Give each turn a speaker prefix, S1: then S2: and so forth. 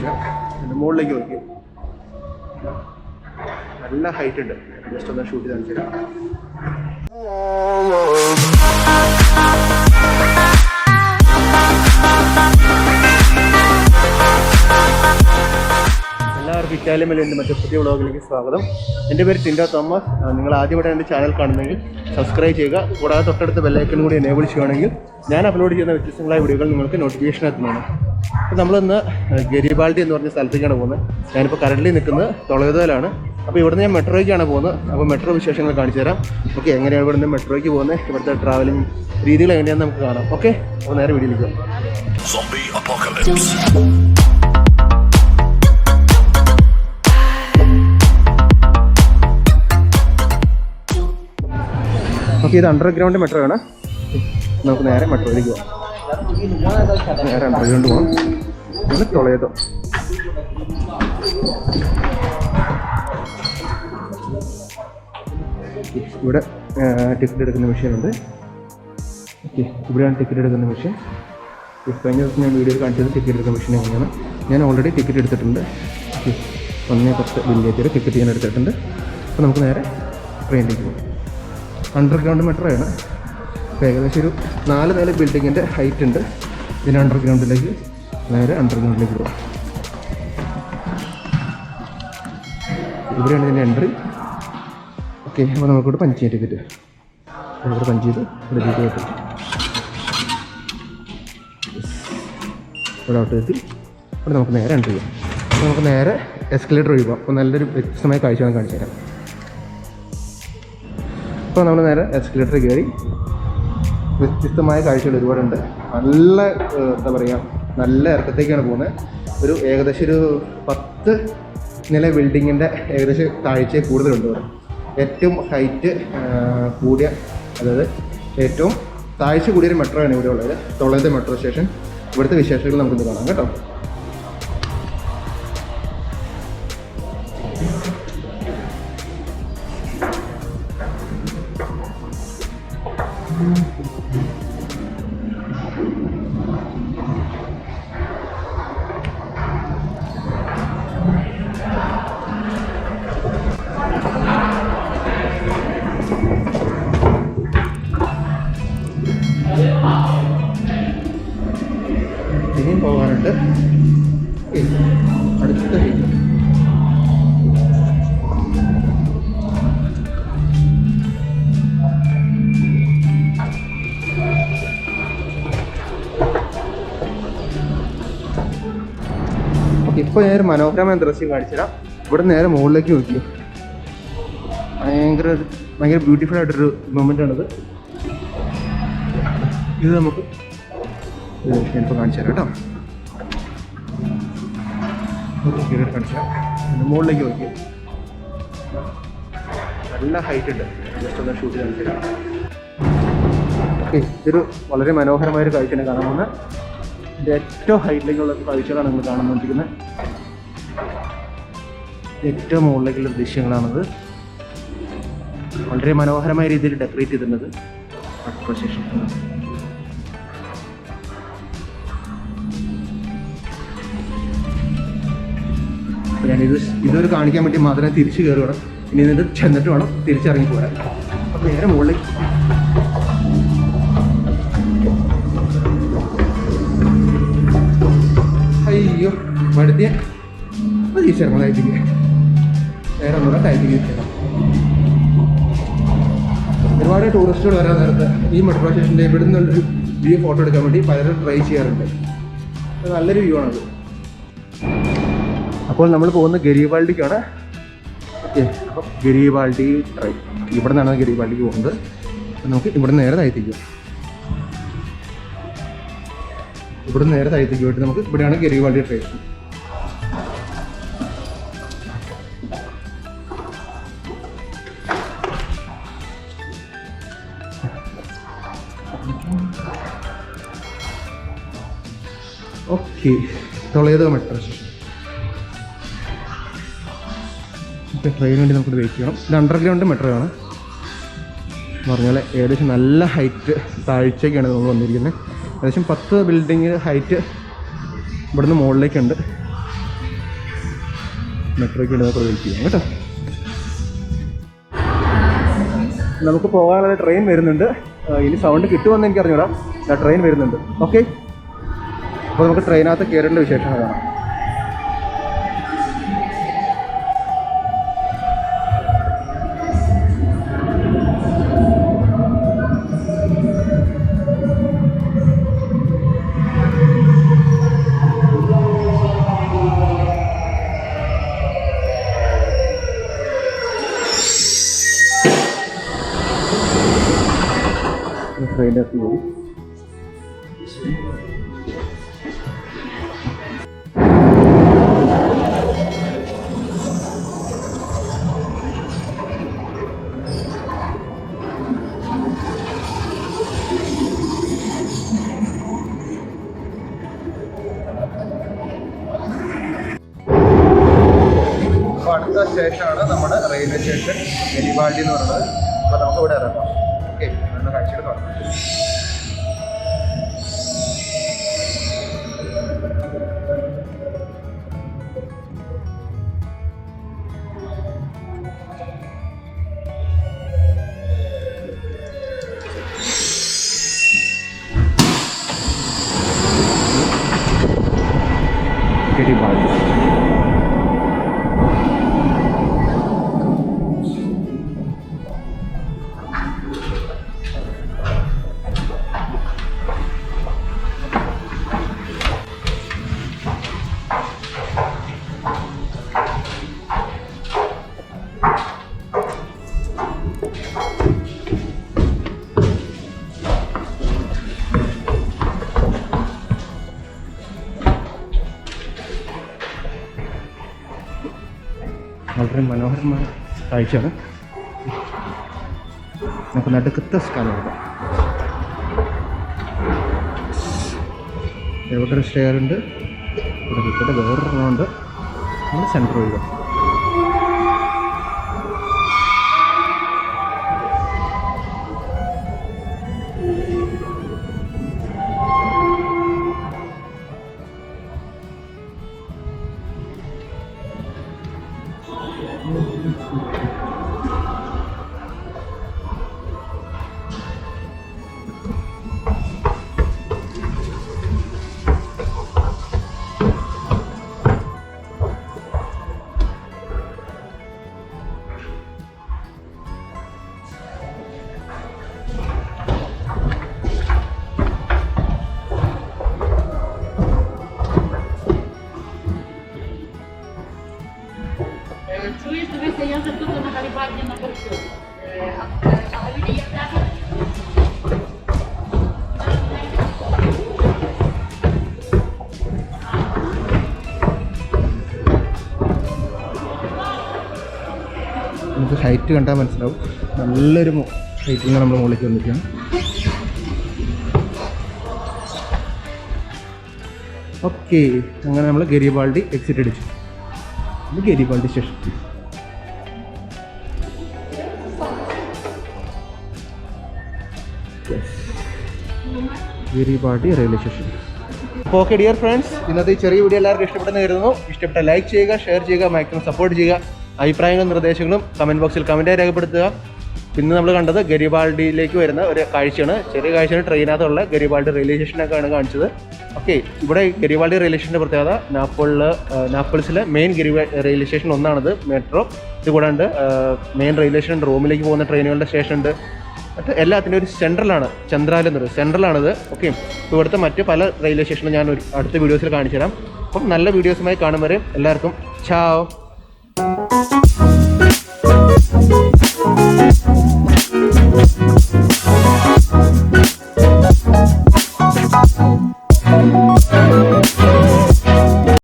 S1: കാണിച്ചാൽ മുകളിലേക്ക് നോക്കി നല്ല ഹൈറ്റ് ഉണ്ട്. ജസ്റ്റ് ഒന്ന് ഷൂട്ട് കാണിച്ചു തരാം. എല്ലാവർക്കും ഇറ്റാലിയൻ മലയുടെ മറ്റു പുതിയ വ്ളോഗിലേക്ക് സ്വാഗതം. എൻ്റെ പേര് ടിൻഡോ തോമസ്. നിങ്ങൾ ആദ്യമായിട്ട് എൻ്റെ ചാനൽ കാണുന്നെങ്കിൽ സബ്സ്ക്രൈബ് ചെയ്യുക. കൂടാതെ തൊട്ടടുത്ത ബെല്ലൈക്കൺ കൂടി എനേബിൾ ചെയ്യുകയാണെങ്കിൽ ഞാൻ അപ്ലോഡ് ചെയ്യുന്ന വ്യത്യസ്തങ്ങളായ വീഡിയോകൾ നിങ്ങൾക്ക് നോട്ടിഫിക്കേഷൻ എത്തുന്നതാണ്. അപ്പോൾ നമ്മളിന്ന് ഗരിബാൾഡി എന്ന് പറഞ്ഞ സ്ഥലത്തേക്കാണ് പോകുന്നത്. ഞാനിപ്പോൾ കറൻ്റ് നിൽക്കുന്നത് തൊളയതോയിലാണ്. അപ്പോൾ ഇവിടുന്ന് ഞാൻ മെട്രോയ്ക്കാണ് പോകുന്നത്. അപ്പോൾ മെട്രോ വിശേഷങ്ങൾ കാണിച്ചു തരാം. ഓക്കെ, എങ്ങനെയാണ് ഇവിടുന്ന് മെട്രോയ്ക്ക് പോകുന്നത്, ഇവിടുത്തെ ട്രാവലിംഗ് രീതികൾ എങ്ങനെയാണെന്ന് നമുക്ക് കാണാം. ഓക്കെ, അപ്പോൾ നേരെ വീഡിയോയിലേക്ക് പോകാം. ഓക്കെ, ഇത് അണ്ടർഗ്രൗണ്ട് മെട്രോ ആണ്. നമുക്ക് നേരെ മെട്രോയിലേക്ക് പോകാം. നേരെ അണ്ടർഗ്രൗണ്ട് പോകാം. ഇത് ടൊളേതോ. ഇവിടെ ടിക്കറ്റ് എടുക്കുന്ന മെഷീനുണ്ട്. ഓക്കെ, ഇവിടെയാണ് ടിക്കറ്റ് എടുക്കുന്ന മെഷീൻ. കഴിഞ്ഞ ദിവസം ഞാൻ വീഡിയോയിൽ കാണിച്ചത് ടിക്കറ്റ് എടുക്കുന്ന മെഷീൻ എങ്ങനെയാണ്. ഞാൻ ഓൾറെഡി ടിക്കറ്റ് എടുത്തിട്ടുണ്ട്. ഓക്കെ, 1:10 ബില്ലേജ് ടിക്കറ്റ് ഞാൻ എടുത്തിട്ടുണ്ട്. അപ്പോൾ നമുക്ക് നേരെ ട്രെയിനിലേക്ക് പോകാം. അണ്ടർഗ്രൗണ്ട് മെട്രോ ആണ്. അപ്പോൾ ഏകദേശം ഒരു 4 നില ബിൽഡിങ്ങിൻ്റെ ഹൈറ്റ് ഉണ്ട്. ഇതിന് അണ്ടർഗ്രൗണ്ടിലേക്ക് നേരെ അണ്ടർഗ്രൗണ്ടിലേക്ക് പോകാം. ഇവിടെയാണ് ഇതിൻ്റെ എൻട്രി. ഓക്കെ, അപ്പോൾ നമുക്കിവിടെ പഞ്ച് ചെയ്യാം ടിക്കറ്റ്. ഇവിടെ പഞ്ച് ചെയ്ത് ഇവിടെ ടിക്കറ്റ് ഇവിടെ ഔട്ട് എത്തി. ഇവിടെ നമുക്ക് നേരെ എൻട്രി ചെയ്യാം. അപ്പോൾ നമുക്ക് നേരെ എസ്കലേറ്റർ വഴി പോകാം. അപ്പോൾ നല്ലൊരു വ്യത്യസ്തമായ കാഴ്ച കാണിച്ചു തരാം. ഇപ്പോൾ നമ്മൾ നേരെ എസ്കലേറ്റർ കയറി. വ്യത്യസ്തമായ കാഴ്ചകൾ ഒരുപാടുണ്ട്. നല്ല എന്താ പറയുക, നല്ല ഇറക്കത്തേക്കാണ് പോകുന്നത്. ഒരു ഏകദേശം ഒരു 10 നില ബിൽഡിങ്ങിൻ്റെ ഏകദേശം താഴ്ച കൂടുതലുണ്ട് ഇവിടെ. ഏറ്റവും ഹൈറ്റ് കൂടിയ, അതായത് ഏറ്റവും താഴ്ച കൂടിയൊരു മെട്രോ ആണ് ഇവിടെ ഉള്ളത്, തൊളേതോ മെട്രോ സ്റ്റേഷൻ. ഇവിടുത്തെ വിശേഷങ്ങൾ നമുക്കിന്ന് കാണാം കേട്ടോ. ഇനിയും പോകാനുണ്ട്. അടുത്ത ഹൈറ്റ്. ഓക്കെ, ഇപ്പോൾ ഞാൻ ഒരു മനോഹരമായ ദൃശ്യം കാണിച്ചുതരാം. ഇവിടെ നേരെ മുകളിലേക്ക് നോക്കി. ഭയങ്കര ബ്യൂട്ടിഫുൾ ആയിട്ടൊരു മൊമെൻ്റാണിത്. ഇത് നമുക്ക് ഞാനിപ്പോൾ കാണിച്ചു തരാം കേട്ടോ. കാണിച്ചു തരാം. മുകളിലേക്ക് നോക്കി. നല്ല ഹൈറ്റ് ഉണ്ട്. ജസ്റ്റ് ഒന്ന് ഷൂട്ട് കാണിച്ചു തരാം. ഓക്കെ, ഇതൊരു വളരെ മനോഹരമായൊരു കാഴ്ചയാണ് കാണാൻ പോകുന്നത്. ഇതിൻ്റെ ഏറ്റവും ഹൈറ്റിലേക്കുള്ള കാഴ്ചകളാണ് നിങ്ങൾ കാണുന്നുകൊണ്ടിരിക്കുന്നത്. ഏറ്റവും മുകളിലേക്കുള്ള ദൃശ്യങ്ങളാണത്. വളരെ മനോഹരമായ രീതിയിൽ ഡെക്കറേറ്റ് ചെയ്തിട്ടുണ്ട് മെട്രോ സ്റ്റേഷൻ. ഇതൊരു കാണിക്കാൻ വേണ്ടി മാത്രമേ തിരിച്ച് കയറി വേണം. ഇനി ഇത് ചെന്നിട്ട് വേണം തിരിച്ചിറങ്ങി പോരാൻ. അപ്പം നേരെ മുകളിൽ അയ്യോ മടുത്തിയ തിരിച്ചിറങ്ങും. താഴ്ത്തിക്ക് നേരെ ഒന്നുകൂടെ താഴ്ത്തിക്ക് തിരിച്ചിറങ്ങാം. ഒരുപാട് ടൂറിസ്റ്റുകൾ വരാൻ നേരത്ത് ഈ മെട്രോ സ്റ്റേഷൻ്റെ ഇവിടെ നിന്നുള്ളൊരു വ്യൂ ഫോട്ടോ എടുക്കാൻ വേണ്ടി പലരും ട്രൈ ചെയ്യാറുണ്ട്. അത് നല്ലൊരു വ്യൂ ആണത്. അപ്പോൾ നമ്മൾ പോകുന്നത് ഗരിബാൾഡിക്കാണ്. ഓക്കെ, അപ്പം ഗരിബാൾഡി ട്രെയിൻ ഇവിടെ നിന്നാണ് ഗരിബാൾഡിക്ക് പോകുന്നത്. നമുക്ക് ഇവിടെ നേരെ താഴ്ത്തിക്കും. ഇവിടെ നേരെ താഴ്ത്തിക്ക് പോയിട്ട് നമുക്ക് ഇവിടെയാണ് Garibaldi train. Okay, Toledo metro station. ട്രെയിന് വേണ്ടി നമുക്ക് വെയിറ്റ് ചെയ്യണം. ഇത് അണ്ടർഗ്രൗണ്ട് മെട്രോ ആണ് എന്ന് പറഞ്ഞാൽ ഏകദേശം നല്ല ഹൈറ്റ് താഴ്ചയ്ക്കാണ് നമ്മൾ വന്നിരിക്കുന്നത്. ഏകദേശം 10 ബിൽഡിങ് ഹൈറ്റ് ഇവിടുന്ന് മുകളിലേക്കുണ്ട്. മെട്രോയ്ക്ക് വേണ്ടി നമുക്ക് വെയിറ്റ് ചെയ്യാം കേട്ടോ. നമുക്ക് പോകാനുള്ള ട്രെയിൻ വരുന്നുണ്ട്. ഇനി സൗണ്ട് കിട്ടുമെന്ന് എനിക്ക് അറിഞ്ഞൂടാ. ട്രെയിൻ വരുന്നുണ്ട്. ഓക്കെ, അപ്പോൾ നമുക്ക് ട്രെയിനകത്ത് കയറേണ്ട വിശേഷങ്ങൾ കാണാം. ട്രെയിനിൻ്റെ എത്തി പോയി. അപ്പോൾ അടുത്ത സ്റ്റേഷനാണ് നമ്മുടെ റെയിൽവേ സ്റ്റേഷൻ ഗരിബാൾഡി എന്ന് പറയുന്നത്. അപ്പോൾ നമുക്ക് ഇവിടെ ഇറങ്ങാം. ഓക്കെ, നല്ല കാഴ്ചകൾ കാണാം. ഗരിബാൾഡി വളരെ മനോഹരമായ കാഴ്ചയാണ്. നമുക്ക് നടുക്കത്തെ സ്ഥലം എടുക്കാം. ഇവിടെ ഒരു സ്റ്റെയർ ഉണ്ട്, ഇവിടെ വേറൊരെണ്ണമുണ്ട്. നമ്മൾ centre ഒഴിവാ.
S2: Czuję, że wy pieniądze tu na Garibaldi na Polsce. A ludzie jak tak?
S1: നമുക്ക് ഹൈറ്റ് കണ്ടാൽ മനസ്സിലാവും. നല്ലൊരു ഹൈറ്റിൽ നമ്മൾ മുകളിലേക്ക് വന്നിരിക്കുകയാണ്. ഓക്കെ, അങ്ങനെ നമ്മൾ ഗരിബാൾഡി എക്സിറ്റ് അടിച്ചു. ഇത് Garibaldi station. Garibaldi railway station. അപ്പോൾ ഓക്കെ ഡിയർ ഫ്രണ്ട്സ്, ഇന്നത്തെ ഈ ചെറിയ വീഡിയോ എല്ലാവർക്കും ഇഷ്ടപ്പെട്ടെന്ന് കരുതുന്നു. ഇഷ്ടപ്പെട്ട ലൈക്ക് ചെയ്യുക, ഷെയർ ചെയ്യുക, മാക്സിമം സപ്പോർട്ട് ചെയ്യുക. അഭിപ്രായങ്ങളും നിർദ്ദേശങ്ങളും കമൻറ്റ് ബോക്സിൽ കമൻറ്റായി രേഖപ്പെടുത്തുക. പിന്നെ നമ്മൾ കണ്ടത് ഗരിബാൾഡിയിലേക്ക് വരുന്ന ഒരു കാഴ്ചയാണ്. ചെറിയ കാഴ്ചയാണ്. ട്രെയിനകത്തുള്ള ഗരിബാൾഡി റെയിൽവേ സ്റ്റേഷനൊക്കെയാണ് കാണിച്ചത്. ഓക്കെ, ഇവിടെ ഗരിബാൾഡി റെയിൽവേ സ്റ്റേഷൻ്റെ പ്രത്യേകത നാപ്പിൾസിലെ മെയിൻ റെയിൽവേ സ്റ്റേഷൻ ഒന്നാണിത്. മെട്രോ ഇത് കൂടാണ്ട് മെയിൻ റെയിൽവേ സ്റ്റേഷൻ, റോമിലേക്ക് പോകുന്ന ട്രെയിനുകളുടെ സ്റ്റേഷൻ ഉണ്ട്. മറ്റ് എല്ലാത്തിൻ്റെ ഒരു സെൻട്രലാണ്, ചന്ദ്രാലയം എന്നൊരു സെൻട്രലാണിത്. ഓക്കെ, ഇപ്പോൾ ഇവിടുത്തെ മറ്റ് പല റെയിൽവേ സ്റ്റേഷനും ഞാൻ അടുത്ത വീഡിയോസിൽ കാണിച്ചു തരാം. അപ്പം നല്ല വീഡിയോസുമായി കാണും വരെ എല്ലാവർക്കും ചാओ.